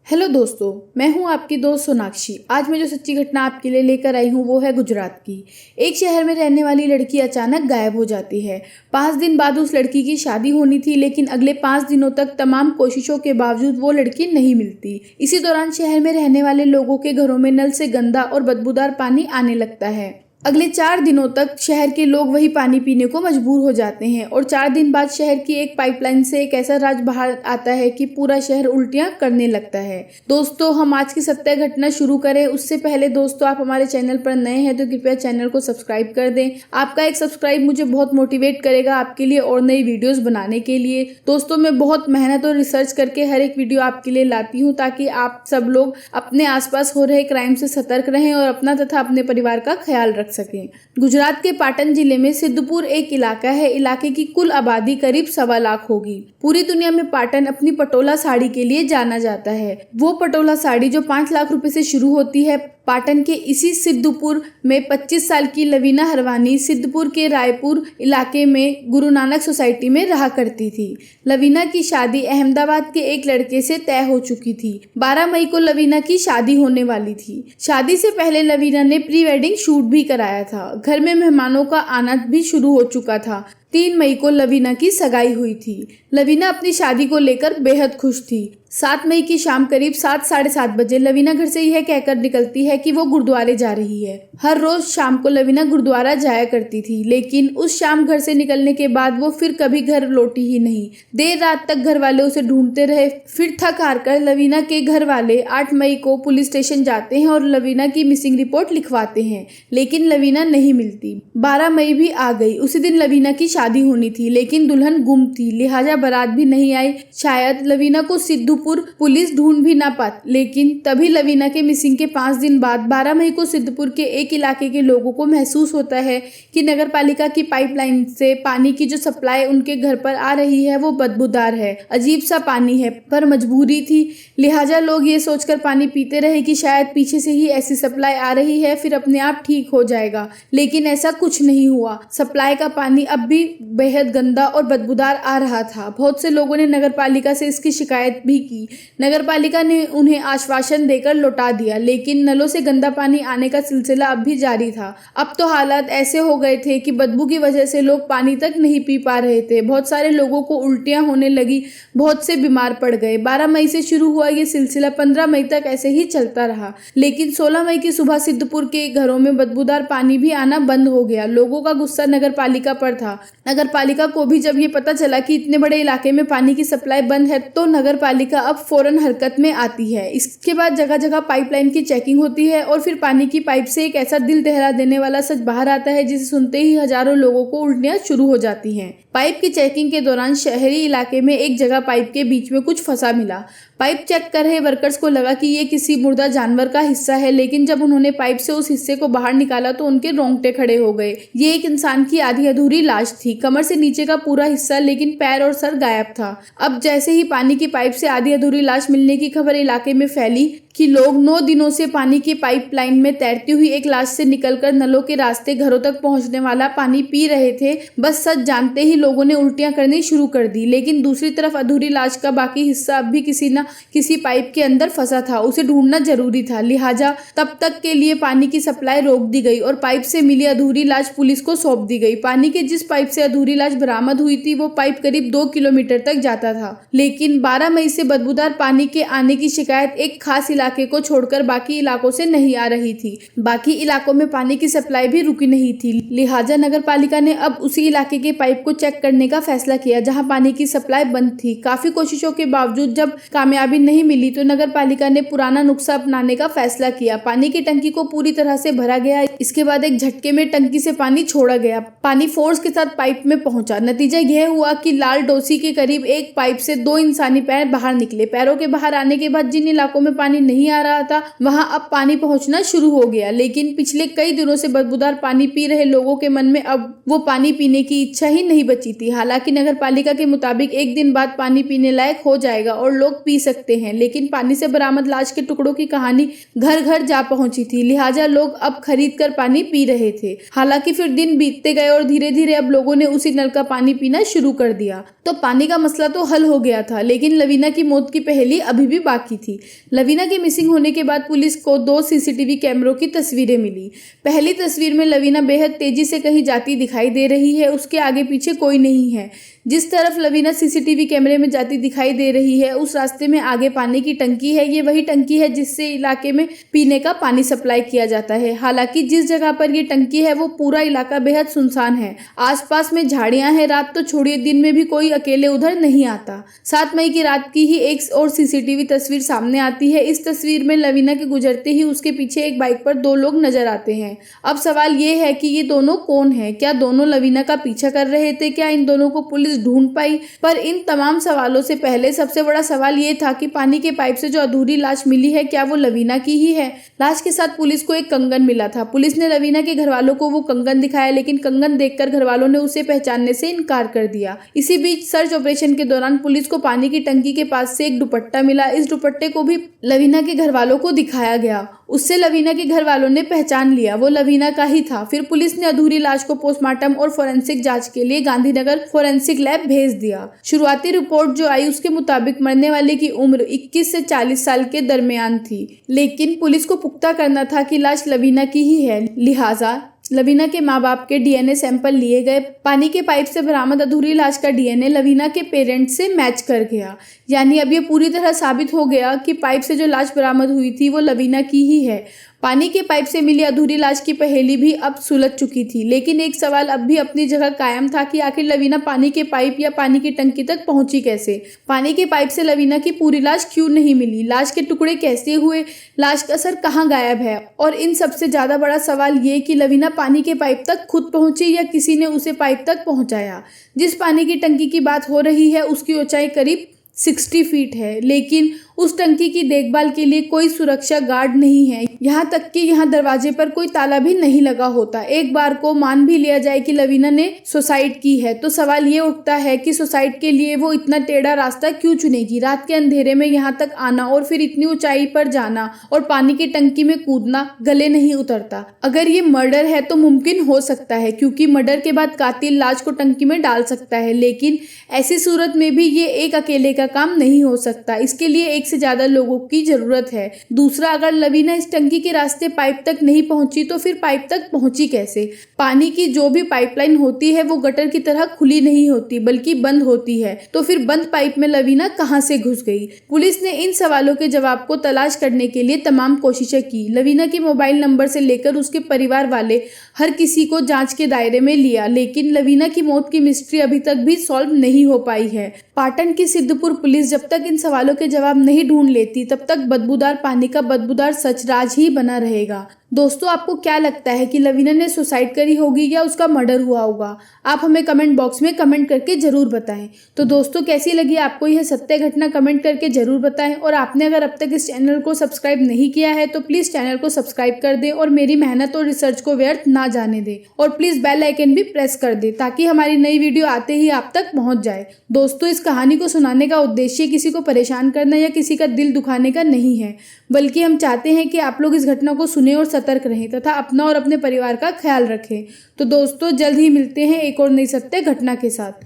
Hello दोस्तों, मैं हूं आपकी दोस्त सोनाक्षी। आज मैं जो सच्ची घटना आपके लिए लेकर आई हूं वो है गुजरात की। एक शहर में रहने वाली लड़की अचानक गायब हो जाती है। 5 दिन बाद उस लड़की की शादी होनी थी, लेकिन अगले 5 दिनों तक तमाम कोशिशों के बावजूद वो लड़की नहीं मिलती। इसी दौरान शहर में रहने वाले लोगों के घरों में नल से गंदा और बदबूदार पानी आने लगता है। अगले 4 दिनों तक शहर के लोग वही पानी पीने को मजबूर हो जाते हैं और 4 दिन बाद शहर की एक पाइपलाइन से एक ऐसा राज बाहर आता है कि पूरा शहर उल्टियां करने लगता है। दोस्तों, हम आज की सत्य घटना शुरू करें उससे पहले दोस्तों, आप हमारे चैनल पर नए हैं तो कृपया चैनल को सब्सक्राइब कर दें। आपका एक सब्सक्राइब मुझे बहुत मोटिवेट करेगा आपके लिए और नई वीडियोस बनाने के लिए। दोस्तों, मैं बहुत मेहनत और रिसर्च करके हर एक वीडियो आपके लिए लाती हूँ ताकि आप सब लोग अपने आसपास हो रहे क्राइम से सतर्क रहें और अपना तथा अपने परिवार का ख्याल रख सकें। गुजरात के पाटन जिले में सिद्धपुर एक इलाका है। इलाके की कुल आबादी करीब 1.25 लाख होगी। पूरी दुनिया में पाटन अपनी पटोला साड़ी के लिए जाना जाता है। वो पटोला साड़ी जो 5 लाख रुपए से शुरू होती है। पाटन के इसी सिद्धपुर में 25 साल की लवीना हरवानी सिद्धपुर के रायपुर इलाके में गुरु नानक सोसाइटी में रहा करती थी। लवीना की शादी अहमदाबाद के एक लड़के से तय हो चुकी थी। 12 मई को लवीना की शादी होने वाली थी। शादी से पहले लवीना ने प्री वेडिंग शूट भी कराया था। घर में मेहमानों का आना भी शुरू हो चुका था। 3 मई को लवीना की सगाई हुई थी। लवीना अपनी शादी को लेकर बेहद खुश थी। 7 मई की शाम करीब 7-7:30 बजे लवीना घर से यह कहकर निकलती है कि वो गुरुद्वारे जा रही है। हर रोज शाम को लवीना गुरुद्वारा जाया करती थी, लेकिन उस शाम घर से निकलने के बाद वो फिर कभी घर लौटी ही नहीं। देर रात तक घर वाले उसे ढूंढते रहे। फिर थक हार कर लवीना के घर वाले 8 मई को पुलिस स्टेशन जाते हैं और लवीना की मिसिंग रिपोर्ट लिखवाते हैं, लेकिन लवीना नहीं मिलती। 12 मई भी आ गई। उसी दिन लवीना की शादी होनी थी, लेकिन दुल्हन गुम थी, लिहाजा बारात भी नहीं आई। शायद लवीना को सिद्धपुर पुलिस ढूंढ भी ना पाती। लेकिन तभी लवीना के मिसिंग के 5 दिन बाद 12 मई को सिद्धपुर के एक इलाके के लोगों को महसूस होता है कि नगर पालिका की पाइपलाइन से पानी की जो सप्लाई उनके घर पर आ रही है वो बदबूदार है, अजीब सा पानी है। पर मजबूरी थी, लिहाजा लोग ये सोचकर पानी पीते रहे कि शायद पीछे से ही ऐसी सप्लाई आ रही है, फिर अपने आप ठीक हो जाएगा। लेकिन ऐसा कुछ नहीं हुआ। सप्लाई का पानी अब भी बेहद गंदा और बदबूदार आ रहा था। बहुत से लोगों ने नगर पालिका से इसकी शिकायत भी की। नगर पालिका ने उन्हें आश्वासन देकर लौटा दिया, लेकिन नलों से गंदा पानी आने का सिलसिला अब भी जारी था। अब तो हालात ऐसे हो गए थे कि बदबू की वजह से लोग पानी तक नहीं पी पा रहे थे। बहुत सारे लोगों को उल्टियां होने लगी, बहुत से बीमार पड़ गए। 12 मई से शुरू हुआ ये सिलसिला 15 मई तक ऐसे ही चलता रहा, लेकिन 16 मई की सुबह सिद्धपुर के घरों में बदबूदार पानी भी आना बंद हो गया। लोगों का गुस्सा नगर पालिका पर था। नगर पालिका को भी जब ये पता चला कि इतने बड़े इलाके में पानी की सप्लाई बंद है तो नगर पालिका अब फौरन हरकत में आती है। इसके बाद जगह जगह पाइपलाइन की चेकिंग होती है और फिर पानी की पाइप से एक ऐसा दिल दहला देने वाला सच बाहर आता है जिसे सुनते ही हजारों लोगों को उल्टियां शुरू हो जाती हैं। पाइप की चेकिंग के दौरान शहरी इलाके में एक जगह पाइप के बीच में कुछ फंसा मिला। पाइप चेक कर रहे वर्कर्स को लगा कि ये किसी मुर्दा जानवर का हिस्सा है, लेकिन जब उन्होंने पाइप से उस हिस्से को बाहर निकाला तो उनके रोंगटे खड़े हो गए। ये एक इंसान की आधी अधूरी लाश थी, कमर से नीचे का पूरा हिस्सा, लेकिन पैर और सर गायब था। अब जैसे ही पानी की पाइप से आधी अधूरी लाश मिलने की खबर इलाके में फैली कि लोग 9 दिनों से पानी की पाइपलाइन में तैरती हुई एक लाश से निकलकर नलों के रास्ते घरों तक पहुंचने वाला पानी पी रहे थे, बस सच जानते ही लोगों ने उल्टियां करनी शुरू कर दी। लेकिन दूसरी तरफ अधूरी लाश का बाकी हिस्सा अब भी किसी न किसी पाइप के अंदर फंसा था। उसे ढूंढना जरूरी था, लिहाजा तब तक के लिए पानी की सप्लाई रोक दी गई और पाइप से मिली अधूरी लाश पुलिस को सौंप दी गई। पानी के जिस पाइप से अधूरी लाश बरामद हुई थी वो पाइप करीब 2 किलोमीटर तक जाता था, लेकिन 12 मई से बदबूदार पानी के आने की शिकायत एक खास इलाके को छोड़कर बाकी इलाकों से नहीं आ रही थी। बाकी इलाकों में पानी की सप्लाई भी रुकी नहीं थी, लिहाजा नगर पालिका ने अब उसी इलाके के पाइप को चेक करने का फैसला किया जहां पानी की सप्लाई बंद थी। काफी कोशिशों के बावजूद जब कामयाबी नहीं मिली तो नगर पालिका ने पुराना नुस्खा अपनाने का फैसला किया। पानी की टंकी को पूरी तरह से भरा गया। इसके बाद एक झटके में टंकी से पानी छोड़ा गया। पानी फोर्स के साथ पाइप में पहुंचा। नतीजा यह हुआ कि लाल डोसी के करीब एक पाइप से 2 इंसानी पैर बाहर निकले। पैरों के बाहर आने के बाद जिन इलाकों में पानी नहीं नहीं आ रहा था वहां अब पानी पहुंचना शुरू हो गया, लेकिन पिछले कई दिनों से बदबूदार पानी पी रहे लोगों के मन में अब वो पानी पीने की इच्छा ही नहीं बची थी। हालांकि नगर पालिका के मुताबिक एक दिन बाद पानी पीने लायक हो जाएगा और लोग पी सकते हैं, लेकिन पानी से बरामद लाश के टुकड़ों की कहानी घर घर जा पहुंची थी, लिहाजा लोग अब खरीद कर पानी पी रहे थे। हालांकि फिर दिन बीतते गए और धीरे धीरे अब लोगों ने उसी नल का पानी पीना शुरू कर दिया। तो पानी का मसला तो हल हो गया था, लेकिन लवीना की मौत की पहेली अभी भी बाकी थी। लवीना के मिसिंग होने के बाद पुलिस को 2 सीसीटीवी कैमरों की तस्वीरें मिली। पहली तस्वीर में लवीना बेहद तेजी से कहीं जाती दिखाई दे रही है, उसके आगे पीछे कोई नहीं है। जिस तरफ लवीना सीसीटीवी कैमरे में जाती दिखाई दे रही है उस रास्ते में आगे पानी की टंकी है। ये वही टंकी है जिससे इलाके में पीने का पानी सप्लाई किया जाता है। हालांकि जिस जगह पर ये टंकी है वो पूरा इलाका बेहद सुनसान है, आसपास में झाड़ियां हैं। रात तो छोड़िए, दिन में भी कोई अकेले उधर नहीं आता। 7 मई की रात की ही एक और सीसीटीवी तस्वीर सामने आती है। इस तस्वीर में लवीना के गुजरते ही उसके पीछे एक बाइक पर 2 लोग नजर आते हैं। अब सवाल ये है कि ये दोनों कौन है? क्या दोनों लवीना का पीछा कर रहे थे? क्या इन दोनों को पुलिस ढूंढ पाई? पर इन तमाम सवालों से पहले सबसे बड़ा सवाल ये था कि पानी के पाइप से जो अधूरी लाश मिली है क्या वो लवीना की ही है? लाश के साथ पुलिस को एक कंगन मिला था। पुलिस ने लवीना के घर वालों को वो कंगन दिखाया, लेकिन कंगन देखकर घर वालों ने उसे पहचानने से इनकार कर दिया। इसी बीच सर्च ऑपरेशन के दौरान पुलिस को पानी की टंकी के पास से एक दुपट्टा मिला। इस दुपट्टे को भी लवीना के घर वालों को दिखाया गया। उससे लवीना के घर वालों ने पहचान लिया, वो लवीना का ही था। फिर पुलिस ने अधूरी लाश को पोस्टमार्टम और फोरेंसिक जांच के लिए गांधीनगर फोरेंसिक लैब भेज दिया। शुरुआती रिपोर्ट जो आई उसके मुताबिक मरने वाले की उम्र 21 से 40 साल के दरमियान थी, लेकिन पुलिस को पुख्ता करना था कि लाश लवीना की ही है, लिहाजा लवीना के माँ बाप के डीएनए सैंपल लिए गए। पानी के पाइप से बरामद अधूरी लाश का डीएनए लवीना के पेरेंट्स से मैच कर गया। यानी अब ये पूरी तरह साबित हो गया कि पाइप से जो लाश बरामद हुई थी वो लवीना की ही है। पानी के पाइप से मिली अधूरी लाश की पहेली भी अब सुलझ चुकी थी, लेकिन एक सवाल अब भी अपनी जगह कायम था कि आखिर लवीना पानी के पाइप या पानी की टंकी तक पहुंची कैसे? पानी के पाइप से लवीना की पूरी लाश क्यों नहीं मिली? लाश के टुकड़े कैसे हुए? लाश का सर कहाँ गायब है? और इन सबसे ज्यादा बड़ा सवाल ये कि लवीना पानी के पाइप तक खुद पहुंची या किसी ने उसे पाइप तक पहुंचाया? जिस पानी की टंकी की बात हो रही है उसकी ऊंचाई करीब 60 फीट है, लेकिन उस टंकी की देखभाल के लिए कोई सुरक्षा गार्ड नहीं है। यहाँ तक कि यहाँ दरवाजे पर कोई ताला भी नहीं लगा होता। एक बार को मान भी लिया जाए कि लवीना ने सुसाइड की है तो सवाल ये उठता है कि सुसाइड के लिए वो इतना टेढ़ा रास्ता क्यों चुनेगी? रात के अंधेरे में यहाँ तक आना और फिर इतनी ऊंचाई पर जाना और पानी की टंकी में कूदना गले नहीं उतरता। अगर ये मर्डर है तो मुमकिन हो सकता है, क्योंकि मर्डर के बाद कातिल लाश को टंकी में डाल सकता है, लेकिन ऐसी सूरत में भी ये एक अकेले का काम नहीं हो सकता। इसके लिए एक से ज्यादा लोगों की जरूरत है। दूसरा, अगर लवीना इस टंकी के रास्ते पाइप तक नहीं पहुंची तो फिर पाइप तक पहुंची कैसे? पानी की जो भी पाइपलाइन होती है वो गटर की तरह खुली नहीं होती बल्कि बंद होती है, तो फिर बंद पाइप में लवीना कहां से घुस गई? पुलिस ने इन सवालों के जवाब को तलाश करने के लिए तमाम कोशिशें की। लवीना के मोबाइल नंबर से लेकर उसके परिवार वाले हर किसी को जांच के दायरे में लिया, लेकिन लवीना की मौत की मिस्ट्री अभी तक भी सॉल्व नहीं हो पाई है। पाटन की सिद्धपुर पुलिस जब तक इन सवालों के जवाब नहीं ढूंढ लेती तब तक बदबूदार पानी का बदबूदार सचराज ही बना रहेगा। दोस्तों, आपको क्या लगता है कि लवीना ने सुसाइड करी होगी या उसका मर्डर हुआ होगा? आप हमें कमेंट बॉक्स में कमेंट करके जरूर बताएं। तो दोस्तों, कैसी लगी आपको यह सत्य घटना कमेंट करके जरूर बताएं। और आपने अगर अब तक इस चैनल को सब्सक्राइब नहीं किया है तो प्लीज चैनल को सब्सक्राइब कर दे और मेरी मेहनत और रिसर्च को व्यर्थ ना जाने दे। और प्लीज बेल आइकन भी प्रेस कर दे ताकि हमारी नई वीडियो आते ही आप तक पहुंच जाए। दोस्तों, इस कहानी को सुनाने का उद्देश्य किसी को परेशान करना या किसी का दिल दुखाने का नहीं है, बल्कि हम चाहते हैं कि आप लोग इस घटना को सुने और सतर्क रहें तथा अपना और अपने परिवार का ख्याल रखें। तो दोस्तों, जल्द ही मिलते हैं एक और नई सत्य घटना के साथ।